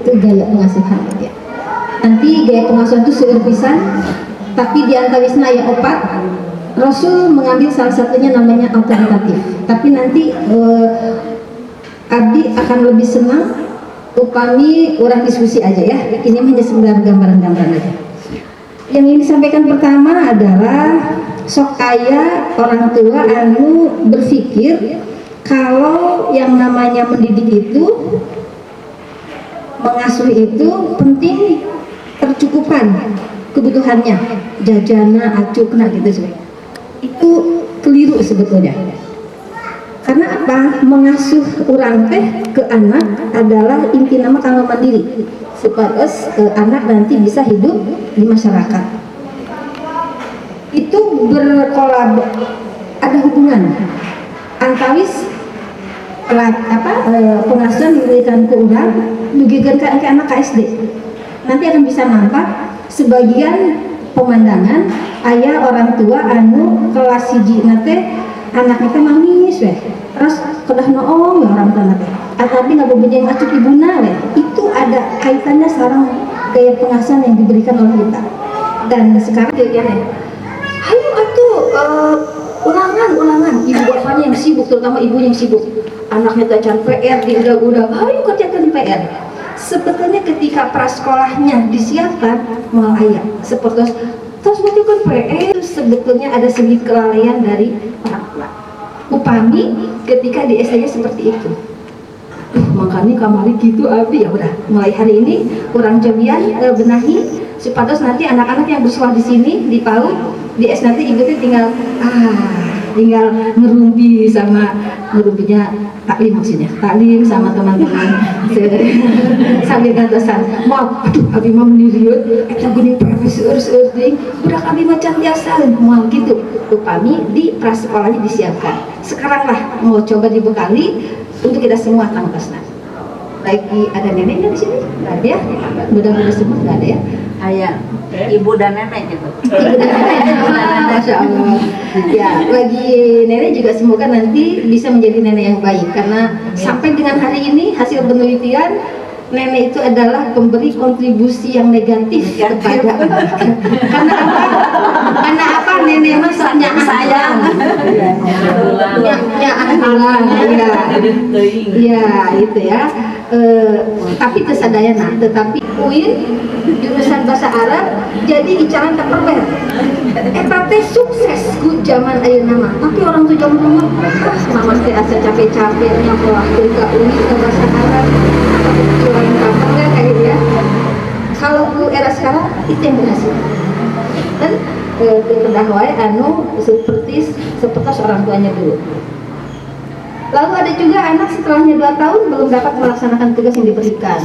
itu gaya pengasuhan ya. Nanti gaya pengasuhan itu seueur pisan, tapi di antawisna aya opat. Rasul mengambil salah satunya namanya autoritatif. Tapi nanti Abdi akan lebih senang upami orang diskusi aja ya. Ini hanya sekedar gambaran-gambaran aja. Yang ingin disampaikan pertama adalah sok aya orang tua anu berpikir kalau yang namanya mendidik itu, mengasuh itu penting tercukupan kebutuhannya, jajana, acukna gitu sih. Itu keliru sebetulnya. Karena apa? Mengasuh orang teh ke anak adalah inti nama kanggo mandiri supaya anak nanti bisa hidup di masyarakat. Itu berkolab, ada hubungan antawis pengasuhan diberikan ke orang dugikan ke anak KSD. Nanti akan bisa nampak sebagian pemandangan ayah orang tua anu kelas hiji nate anaknya teh nangis weh, terus kedah noong ya orang tua nate tapi nggak bebenjeng ngacuk ibuna weh. Itu ada kaitannya sareng gaya pengasuhan yang diberikan oleh kita. Dan sekarang dia hayu atuh ulangan ibu bapaknya yang sibuk, terutama ibu yang sibuk, anaknya tacan PR di udah hayu kerjakan PR. Sebetulnya ketika prasekolahnya disiapkan mau ayah seperti terus kan PR, sebetulnya ada sedikit kelalaian dari orang tua. Upami ketika di SD-nya seperti itu. Makanya kamari gitu Abi, ya udah mulai hari ini kurang jabian benahi supaya nanti anak-anak yang bersekolah di sini di PAUD di S nanti ibunya tinggal ngerumpi sama ngerumpinya taklim, maksudnya taklim sama teman-teman sambil gantosan mau aduh abi mah meniriut eta geuning profesor seuring budak abi mah can biasa mau gitu. Upami di prasekolahnya disiapkan. Sekarang lah mau coba dibekali untuk kita semua tangkasna. Lagi ada neneknya di sini? Nggak ada ya? Mudah-mudahan semua nggak ada ya? Ayah, ibu dan nenek gitu. Ibu dan nenek, Masya Allah. Ya, bagi nenek juga semoga nanti bisa menjadi nenek yang baik. Karena sampai dengan hari ini hasil penelitian nenek itu adalah pemberi kontribusi yang negatif kepada anak. Karena apa? Karena apa? Nenek mah soalnya sayang. Ya anak ya itu ya. Tapi kesadayana, tetapi UIN jurusan bahasa Arab jadi icaran Tupperware. Eta teh sukses ku zaman ayeuna mah. Tapi orang tuh zaman dulu mama teh asa capek-capek nyakolahkeun ka UIN ke bahasa Arab. Jualan Tupperware kayak ya. Kalau ku era sekarang itu yang berhasil. Dan kedah wae anu seperti orang tuanya dulu. Lalu ada juga anak setelahnya 2 tahun belum dapat melaksanakan tugas yang diberikan.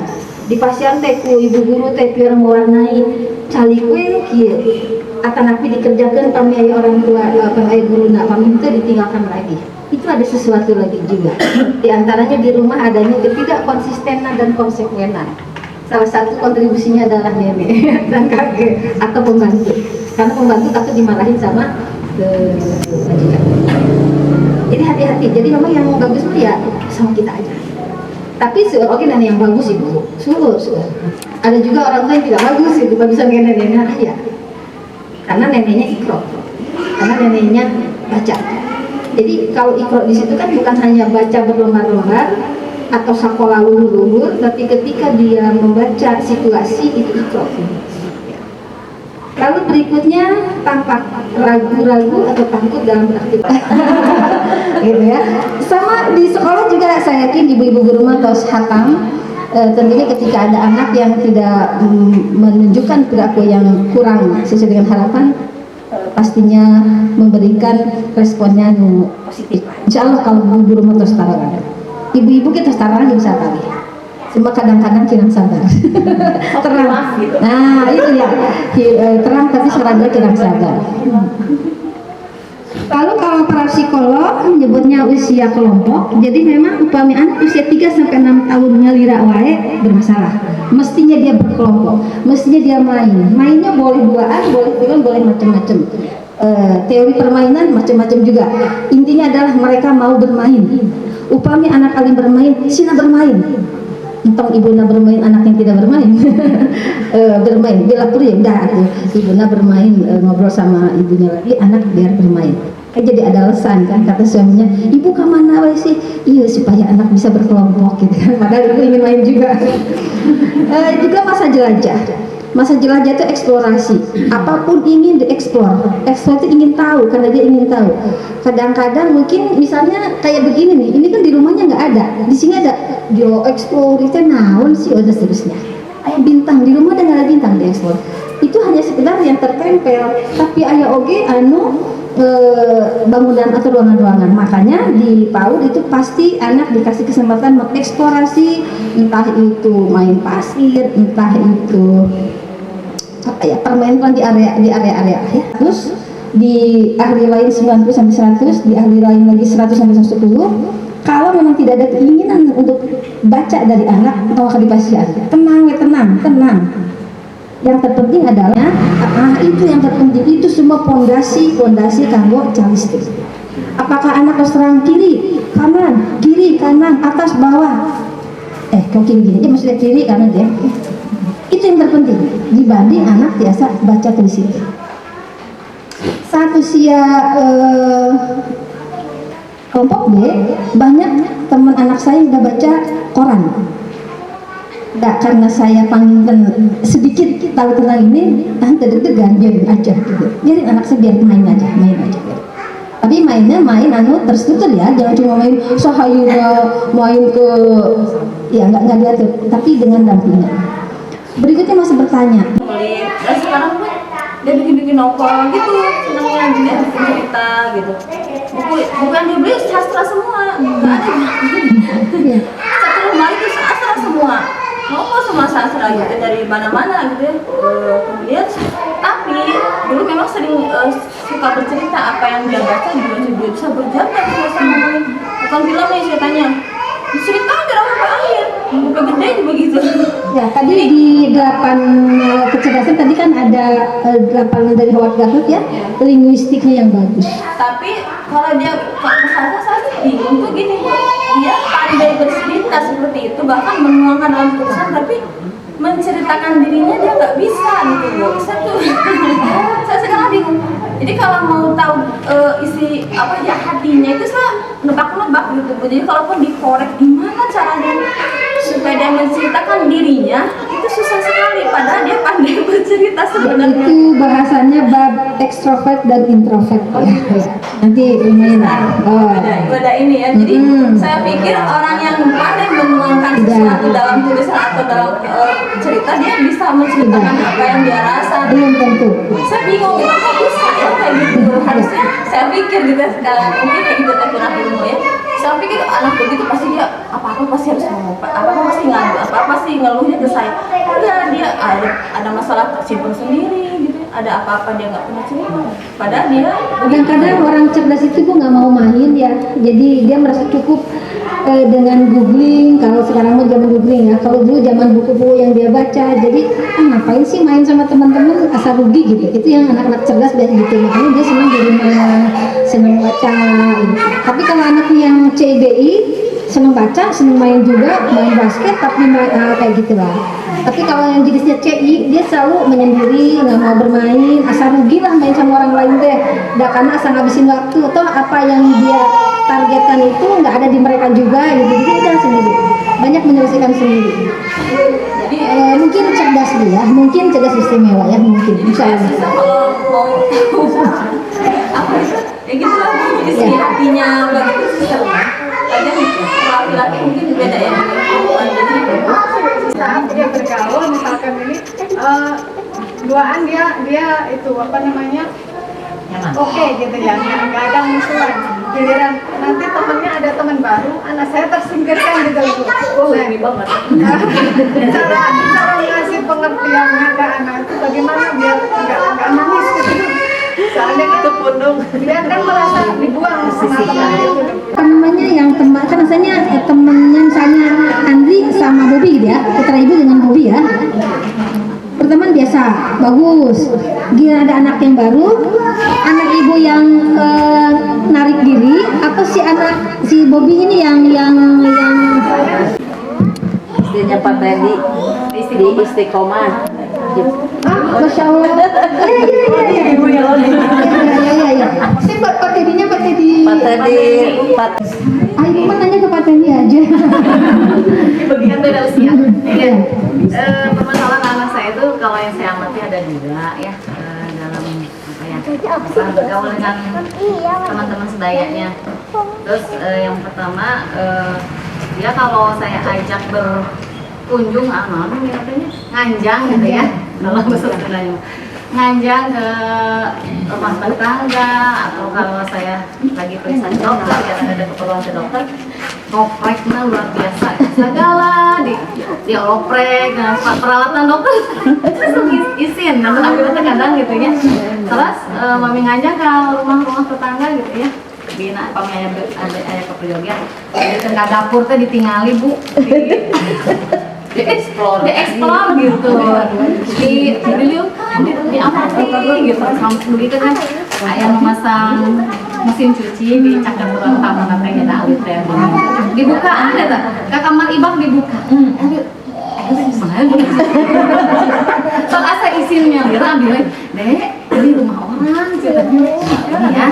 Di pasien teh ku ibu guru teh pieur mewarnai cali kue kieu. Akan api dikerjakan pami aya orang tua pami aya guruna pami itu ditinggalkan lagi. Itu ada sesuatu lagi juga. Di antaranya di rumah adanya ketidakkonsistenan dan konsekuenan. Salah satu kontribusinya adalah nenek dan kakek atau pembantu. Karena pembantu takut dimarahin sama majikan. Jadi hati-hati. Jadi memang yang bagus mah ya sama kita aja. Tapi oke nenek yang bagus ibu, suruh. Ada juga orang tua yang tidak bagus itu, nggak bisa kayak neneknya ya. Karena neneknya ikro, karena neneknya baca. Jadi kalau ikro di situ kan bukan hanya baca berlembar-lembar atau sekolah luhur-luhur, tapi ketika dia membaca situasi itu ikro. Lalu berikutnya tampak ragu-ragu atau takut dalam beraktivitas. Gitu ya. Sama di sekolah juga saya yakin ibu-ibu guru atau hatam tentunya ketika ada anak yang tidak menunjukkan perilaku yang kurang sesuai dengan harapan, pastinya memberikan responnya yang positif. Insya Allah kalau guru atau setara, ibu-ibu kita setara lagi bisa tadi. Cuma kadang-kadang kirang sabar. Terang. Nah itu ya, terang tapi serangga kirang sabar. Lalu kalau para psikolog menyebutnya usia kelompok, jadi memang upami anak usia 3-6 tahun ngelira wae bermasalah. Mestinya dia berkelompok, mestinya dia mainnya boleh duaan, boleh macam-macam. Teori permainan macam-macam juga. Intinya adalah mereka mau bermain. Upami anak kalian bermain, sina bermain. entong ibuna bermain, anak yang tidak bermain. Bermain bila puri udah tuh ibuna bermain, ngobrol sama ibunya lagi, anak biar bermain. Jadi ada alasan kan, kata suaminya, ibu kemana weh sih? Iya supaya anak bisa berkelompok gitu kan, padahal ibu ingin main juga. Juga masa jelajah. Masa jelajah itu eksplorasi, apapun ingin dieksplor. Eksplor itu ingin tahu, karena dia ingin tahu. Kadang-kadang mungkin misalnya kayak begini nih, ini kan di rumahnya nggak ada, di sini ada. Dia eksplor itu naon sih, udah seterusnya. Ayah bintang di rumah ada nggak ada bintang dieksplor. Itu hanya sekedar yang tertempel, tapi ayah oge bangunan atau ruangan-ruangan. Makanya di PAUD itu pasti anak dikasih kesempatan mengeksplorasi, entah itu main pasir, entah itu apa ya, permainan di area-area ya. Terus di ahli lain 90 sampai 100, di ahli lain lagi 100 sampai 110. Kalau memang tidak ada keinginan untuk baca dari anak, atau akan dipasihan. Tenang. Yang terpenting adalah itu yang terpenting, itu semua pondasi kanggo calisthenics. Apakah anak harus terang kiri kanan atas bawah, kok gini maksudnya kiri kanan ya. Itu yang terpenting dibanding anak biasa baca tulis itu. Saat usia kelompok B, banyak teman anak saya udah baca koran. Nggak, karena saya panggil sedikit tahu tentang ini, deg-degan, biarin aja gitu. Biarin anak saya biar main aja gitu. Tapi mainnya terstruktur ya, jangan cuma main sahayuna, main ke ya nggak diatur, tapi dengan dampingan. Berikutnya masih bertanya. Dan sekarang pun dia bikin novel gitu, senangnya bikin cerita gitu. Bukan dia beli sastra semua, nggak ada. Satu lemari itu sastra semua. Novel semua sastra gitu dari mana-mana gitu ya. Kemudian tapi dulu memang sering suka bercerita apa yang dia baca, dia bisa berjam-jam sama ngomongin. Nonton film nih ceritanya, cerita aja sampai akhir, sampai gede juga begitu. Ya tadi di 8 kecerdasan tadi kan ada 8 dari Howard Gardner ya, linguistiknya yang bagus. Tapi kalau dia saya bingung tuh gini, dia pandai bercerita seperti itu, bahkan menuangkan dalam tulisan, tapi menceritakan dirinya dia nggak bisa gitu loh. Saya sekarang bingung. Jadi kalau mau tahu isi apa ya hatinya itu saya nebak-nebak gitu. Jadi kalaupun dikorek gimana caranya supaya dia menceritakan dirinya, itu susah sekali. Padahal dia pandai bercerita sebenarnya. Itu bahasanya bab ekstrovert dan introvert ya. Nanti lumayan. Beda ini ya. Jadi saya pikir orang yang pandai menuangkan sesuatu dalam tulisan atau dalam cerita, dia bisa menceritakan apa yang dia rasa. Belum tentu. Saya bingung gitu, kok bisa ya kayak gitu. Harusnya saya pikir gitu mungkin kayak gitu tapi anak ilmu ya. Saya pikir anak begitu pasti dia apa-apa pasti harus ngomong, apa-apa pasti ngadu, apa-apa pasti ngeluhnya ke saya. Enggak, dia ada masalah tersimpan sendiri gitu. Ada apa-apa dia nggak punya cerita. Padahal dia Kadang-kadang orang cerdas itu kok nggak mau main ya. Jadi dia merasa cukup dengan googling. Kalau sekarang mau zaman googling ya. Kalau dulu zaman buku-buku yang dia baca. Jadi ngapain sih main sama teman-teman, asal rugi gitu. Itu yang anak-anak cerdas biasa gitu. Makanya dia senang di rumah, senang baca. Gitu. Tapi kalau anak yang CBI senang baca, senang main juga, main basket, tapi kayak gitu lah. Tapi kalau yang jenisnya CI, dia selalu menyendiri, nggak mau bermain, asal rugi lah main sama orang lain deh. Udah karena asal ngabisin waktu, atau apa yang dia targetkan itu nggak ada di mereka juga, gitu. Jadi dia sendiri, banyak menyelesaikan sendiri. Jadi mungkin cerdas dia, mungkin cerdas istimewa ya, mungkin. Insya Allah. kalau mau apa itu ya gitu lah, isi hatinya begitu susah. Kadang laki-laki mungkin beda ya dengan perempuan. Jadi saat dia bergaul misalkan ini duaan dia itu apa namanya oke gitu ya, nggak ada musuhan. Giliran nanti temennya ada teman baru, anak saya tersingkirkan gitu loh. ini banget. Cara ngasih pengertiannya ke anak itu bagaimana biar nggak nangis gitu. Soalnya itu pundung, dia kan merasa dibuang sama teman itu. Namanya yang teman kan misalnya temennya misalnya Andri sama Bobi gitu ya, putra ibu dengan Bobi ya, pertemuan biasa bagus. Gila ada anak yang baru, anak ibu yang narik diri, atau si Bobi ini yang SD-nya Pak Teddy di Istiqomah. Masya Allah. Ibu ya lo nih. Iya. Saya Pak Teddy-nya Pak Teddy. Pak Teddy, Ibu mah nanya ke Pak Teddy aja. Bagian beda usia. Iya. Permasalahan anak saya itu kalau yang saya amati ada dua ya dalam apa ya bergaul dengan teman-teman sebayanya. Terus yang pertama dia kalau saya ajak berkunjung nganjang gitu ya kalau bahasa Sundanya nganjang ke rumah tetangga atau kalau saya lagi periksa ke dokter ya ada keperluan ke dokter ngopreknya luar biasa segala di oprek nah, peralatan dokter terus izin nah kita kadang gitu ya terus mami ngajak ke rumah-rumah tetangga gitu ya bina pami ayah keperluan di tengah dapur teh ditinggali bu di explore gitu diliukan di amati gitu sampai begitu kan ayah memasang mesin cuci di cakar ruang tamu katanya ada alit teh dibuka ada tak ke kamar ibak dibuka so asa izinnya Lira bilang dek ini rumah orang gitu ya